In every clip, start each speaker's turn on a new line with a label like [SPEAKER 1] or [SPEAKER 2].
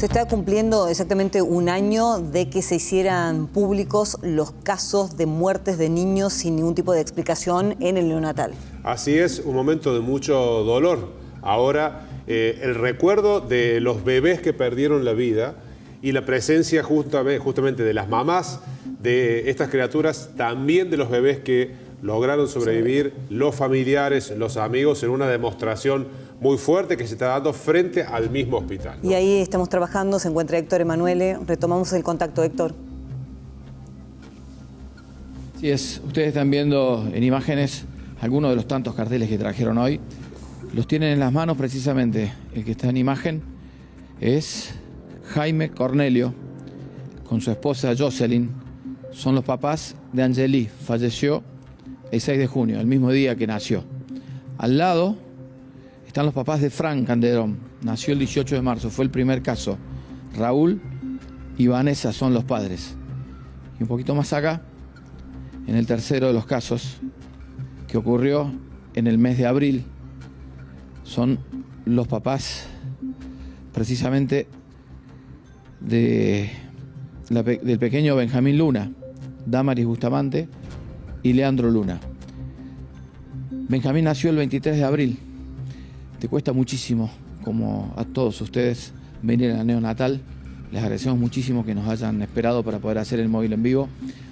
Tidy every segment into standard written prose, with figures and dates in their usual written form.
[SPEAKER 1] Se está cumpliendo exactamente un año de que se hicieran públicos los casos de muertes de niños sin ningún tipo de explicación en el neonatal.
[SPEAKER 2] Así es, un momento de mucho dolor. Ahora, el recuerdo de los bebés que perdieron la vida y la presencia justamente de las mamás de estas criaturas, también de los bebés que lograron sobrevivir, los familiares, los amigos, en una demostración muy fuerte que se está dando frente al mismo hospital, ¿no?
[SPEAKER 1] Y ahí estamos trabajando, se encuentra Héctor Emanuele. Retomamos el contacto, Héctor.
[SPEAKER 3] Sí, ustedes están viendo en imágenes algunos de los tantos carteles que trajeron hoy. Los tienen en las manos precisamente. El que está en imagen es Jaime Cornelio con su esposa Jocelyn. Son los papás de Angeli. Falleció el 6 de junio, el mismo día que nació. Al lado están los papás de Fran Calderón. Nació el 18 de marzo, fue el primer caso. Raúl y Vanessa son los padres. Y un poquito más acá, en el tercero de los casos, que ocurrió en el mes de abril, son los papás precisamente del pequeño Benjamín Luna, Damaris Bustamante y Leandro Luna. Benjamín nació el 23 de abril. Te cuesta muchísimo, como a todos ustedes, venir a la neonatal. Les agradecemos muchísimo que nos hayan esperado para poder hacer el móvil en vivo.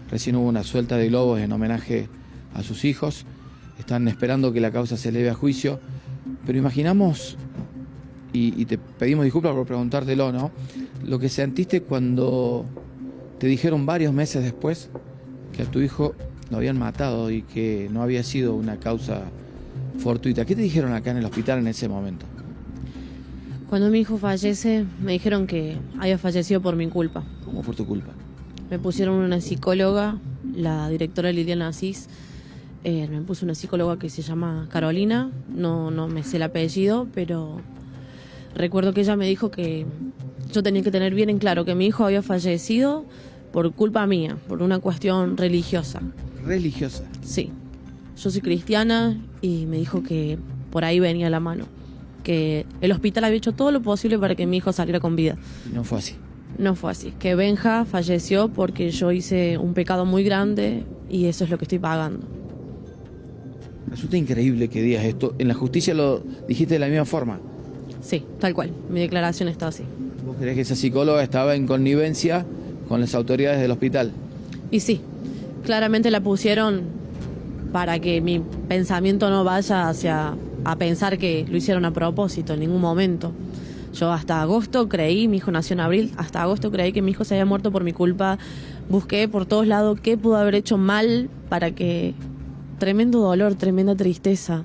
[SPEAKER 3] Recién hubo una suelta de globos en homenaje a sus hijos. Están esperando que la causa se eleve a juicio. Pero imaginamos, y te pedimos disculpas por preguntártelo, ¿no?, lo que sentiste cuando te dijeron varios meses después que a tu hijo lo habían matado y que no había sido una causa fortuita. ¿Qué te dijeron acá en el hospital en ese momento?
[SPEAKER 4] Cuando mi hijo fallece, me dijeron que había fallecido por mi culpa.
[SPEAKER 3] ¿Cómo por tu culpa?
[SPEAKER 4] Me pusieron una psicóloga, la directora Liliana Asís, me puso una psicóloga que se llama Carolina, no me sé el apellido, pero recuerdo que ella me dijo que yo tenía que tener bien en claro que mi hijo había fallecido por culpa mía, por una cuestión religiosa.
[SPEAKER 3] ¿Religiosa?
[SPEAKER 4] Sí. Yo soy cristiana y me dijo que por ahí venía la mano, que el hospital había hecho todo lo posible para que mi hijo saliera con vida.
[SPEAKER 3] Y no fue así.
[SPEAKER 4] No fue así, que Benja falleció porque yo hice un pecado muy grande y eso es lo que estoy pagando.
[SPEAKER 3] Resulta increíble que digas esto. ¿En la justicia lo dijiste de la misma forma?
[SPEAKER 4] Sí, tal cual, mi declaración está así.
[SPEAKER 3] ¿Vos creés que esa psicóloga estaba en connivencia con las autoridades del hospital?
[SPEAKER 4] Y sí, claramente la pusieron para que mi pensamiento no vaya a pensar que lo hicieron a propósito en ningún momento. Yo hasta agosto creí, mi hijo nació en abril, hasta agosto creí que mi hijo se había muerto por mi culpa. Busqué por todos lados qué pudo haber hecho mal para que... Tremendo dolor, tremenda tristeza.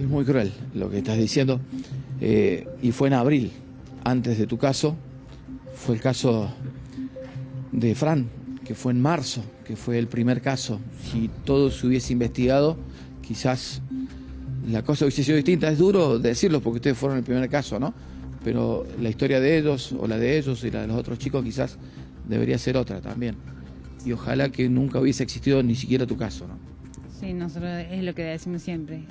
[SPEAKER 3] Es muy cruel lo que estás diciendo. Y fue en abril, antes de tu caso. Fue el caso de Fran, que fue en marzo, que fue el primer caso. Si todo se hubiese investigado, quizás la cosa hubiese sido distinta. Es duro decirlo porque ustedes fueron el primer caso, ¿no? Pero la historia de ellos, o la de ellos y la de los otros chicos, quizás debería ser otra también. Y ojalá que nunca hubiese existido ni siquiera tu caso, ¿no?
[SPEAKER 5] Sí, nosotros es lo que decimos siempre.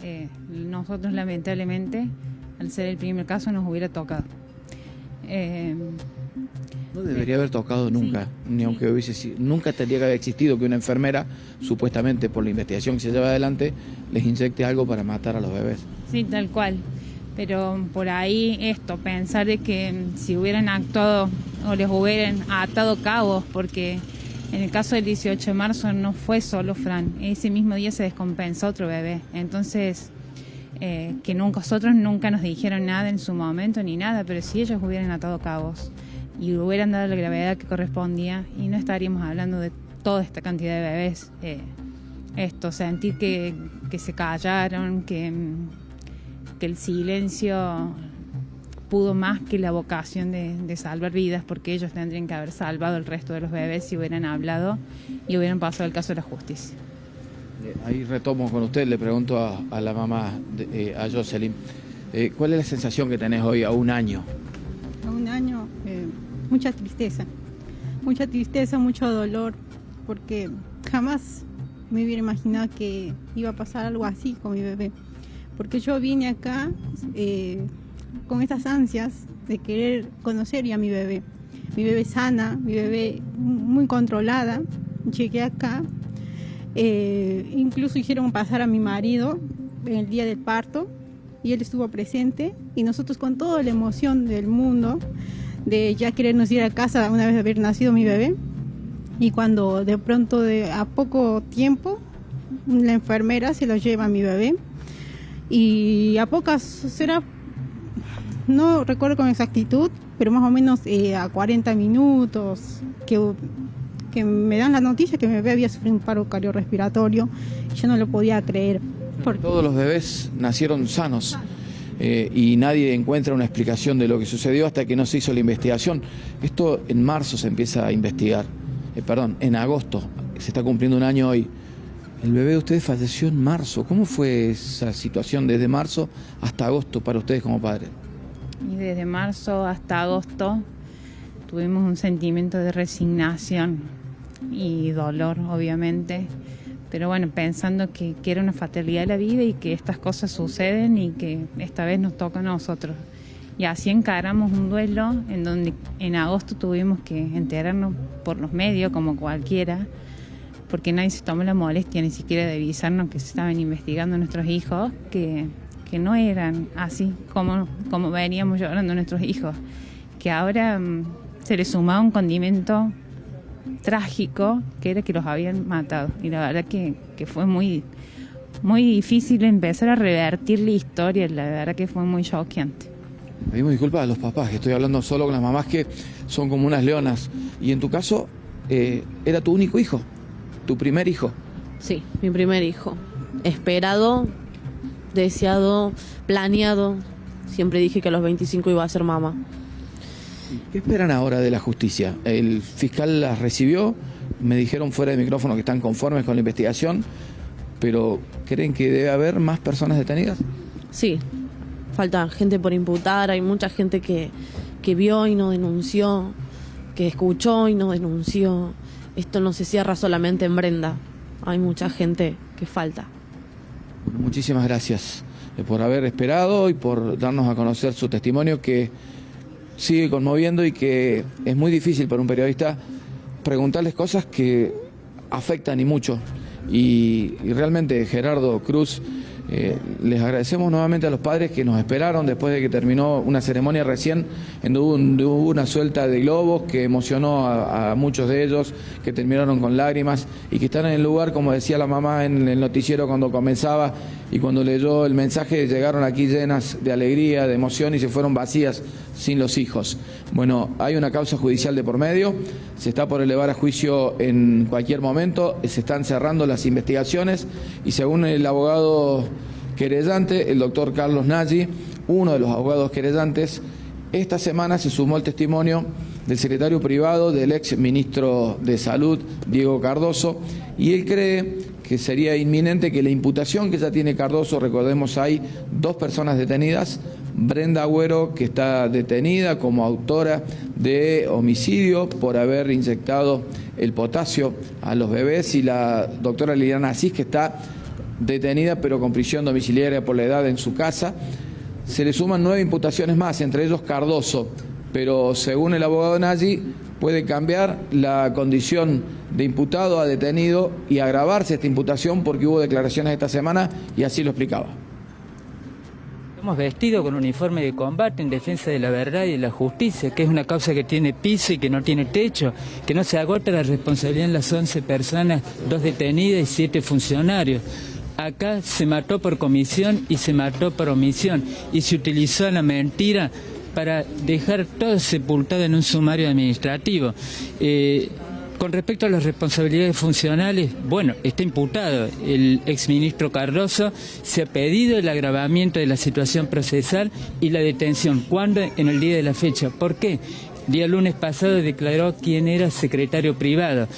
[SPEAKER 5] Nosotros lamentablemente, al ser el primer caso, nos hubiera tocado.
[SPEAKER 3] No debería haber tocado nunca, sí, ni aunque hubiese sido, nunca tendría que haber existido que una enfermera, supuestamente por la investigación que se lleva adelante, les inyecte algo para matar a los bebés.
[SPEAKER 5] Sí, tal cual. Pero por ahí pensar de que si hubieran actuado o les hubieran atado cabos, porque en el caso del 18 de marzo no fue solo Fran, ese mismo día se descompensó otro bebé. Entonces, que nosotros nunca nos dijeron nada en su momento ni nada, pero si ellos hubieran atado cabos y hubieran dado la gravedad que correspondía, y no estaríamos hablando de toda esta cantidad de bebés. Sentir que se callaron, que el silencio pudo más que la vocación de salvar vidas, porque ellos tendrían que haber salvado el resto de los bebés si hubieran hablado y hubieran pasado el caso de la justicia.
[SPEAKER 3] Ahí retomo con usted, le pregunto a la mamá, a Jocelyn, ¿cuál es la sensación que tenés hoy a un año?
[SPEAKER 6] A un año, mucha tristeza, mucho dolor, porque jamás me hubiera imaginado que iba a pasar algo así con mi bebé, porque yo vine acá con estas ansias de querer conocer ya a mi bebé. Mi bebé sana, mi bebé muy controlada. Llegué acá, incluso hicieron pasar a mi marido en el día del parto y él estuvo presente y nosotros con toda la emoción del mundo de ya querernos ir a casa una vez de haber nacido mi bebé, y cuando de pronto a poco tiempo la enfermera se lo lleva a mi bebé y a no recuerdo con exactitud, pero más o menos a 40 minutos que me dan la noticia que mi bebé había sufrido un paro cardiorrespiratorio. Yo no lo podía creer.
[SPEAKER 3] Todos los bebés nacieron sanos y nadie encuentra una explicación de lo que sucedió hasta que no se hizo la investigación. Esto en marzo se empieza a investigar, en agosto, se está cumpliendo un año hoy. El bebé de ustedes falleció en marzo. ¿Cómo fue esa situación desde marzo hasta agosto para ustedes como padres?
[SPEAKER 5] Y desde marzo hasta agosto tuvimos un sentimiento de resignación y dolor, obviamente, pero bueno, pensando que era una fatalidad de la vida y que estas cosas suceden y que esta vez nos toca a nosotros. Y así encaramos un duelo en donde en agosto tuvimos que enterarnos por los medios, como cualquiera, porque nadie se tomó la molestia ni siquiera de avisarnos que se estaban investigando nuestros hijos, que no eran así como veníamos llorando nuestros hijos, que ahora se les sumaba un condimento trágico, que era que los habían matado. Y la verdad que fue muy, muy difícil empezar a revertir la historia, la verdad que fue muy choqueante.
[SPEAKER 3] Pedimos disculpas a los papás, que estoy hablando solo con las mamás que son como unas leonas. Y en tu caso, ¿era tu único hijo? ¿Tu primer hijo?
[SPEAKER 4] Sí, mi primer hijo. Esperado, deseado, planeado. Siempre dije que a los 25 iba a ser mamá.
[SPEAKER 3] ¿Qué esperan ahora de la justicia? El fiscal las recibió, me dijeron fuera de micrófono que están conformes con la investigación, pero ¿creen que debe haber más personas detenidas?
[SPEAKER 4] Sí, falta gente por imputar, hay mucha gente que vio y no denunció, que escuchó y no denunció. Esto no se cierra solamente en Brenda, hay mucha gente que falta.
[SPEAKER 3] Muchísimas gracias por haber esperado y por darnos a conocer su testimonio, que sigue conmoviendo y que es muy difícil para un periodista preguntarles cosas que afectan y mucho. Y realmente, Gerardo, Cruz, les agradecemos nuevamente a los padres que nos esperaron después de que terminó una ceremonia recién en donde hubo una suelta de globos que emocionó a muchos de ellos, que terminaron con lágrimas y que están en el lugar, como decía la mamá en el noticiero cuando comenzaba y cuando leyó el mensaje, llegaron aquí llenas de alegría, de emoción y se fueron vacías sin los hijos. Bueno, hay una causa judicial de por medio, se está por elevar a juicio en cualquier momento, se están cerrando las investigaciones y según el abogado querellante, el doctor Carlos Nagy, uno de los abogados querellantes, esta semana se sumó el testimonio del secretario privado del ex ministro de Salud, Diego Cardoso, y él cree que sería inminente que la imputación que ya tiene Cardoso, recordemos hay 2 personas detenidas, Brenda Agüero, que está detenida como autora de homicidio por haber inyectado el potasio a los bebés, y la doctora Liliana Asís, que está detenida pero con prisión domiciliaria por la edad en su casa. Se le suman 9 imputaciones más, entre ellos Cardoso, pero según el abogado Nagy puede cambiar la condición de imputado a detenido y agravarse esta imputación porque hubo declaraciones esta semana y así lo explicaba.
[SPEAKER 7] Hemos vestido con uniforme de combate en defensa de la verdad y de la justicia, que es una causa que tiene piso y que no tiene techo, que no se agota la responsabilidad en las 11 personas, 2 detenidas y 7 funcionarios. Acá se mató por comisión y se mató por omisión y se utilizó la mentira para dejar todo sepultado en un sumario administrativo. Con respecto a las responsabilidades funcionales, bueno, está imputado el exministro Cardoso, se ha pedido el agravamiento de la situación procesal y la detención. ¿Cuándo? En el día de la fecha. ¿Por qué? Día lunes pasado declaró quién era secretario privado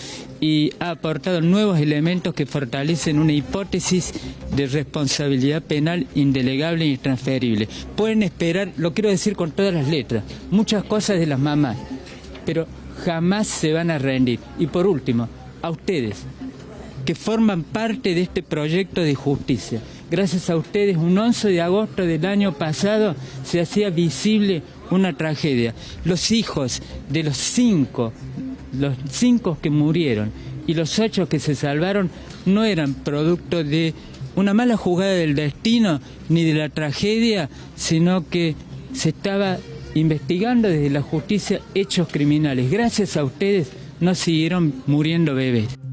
[SPEAKER 7] y ha aportado nuevos elementos que fortalecen una hipótesis de responsabilidad penal indelegable e intransferible. Pueden esperar, lo quiero decir con todas las letras, muchas cosas de las mamás, pero jamás se van a rendir. Y por último, a ustedes, que forman parte de este proyecto de justicia. Gracias a ustedes, un 11 de agosto del año pasado se hacía visible una tragedia. Los hijos de los cinco que murieron y los 8 que se salvaron no eran producto de una mala jugada del destino ni de la tragedia, sino que se estaba investigando desde la justicia hechos criminales. Gracias a ustedes no siguieron muriendo bebés.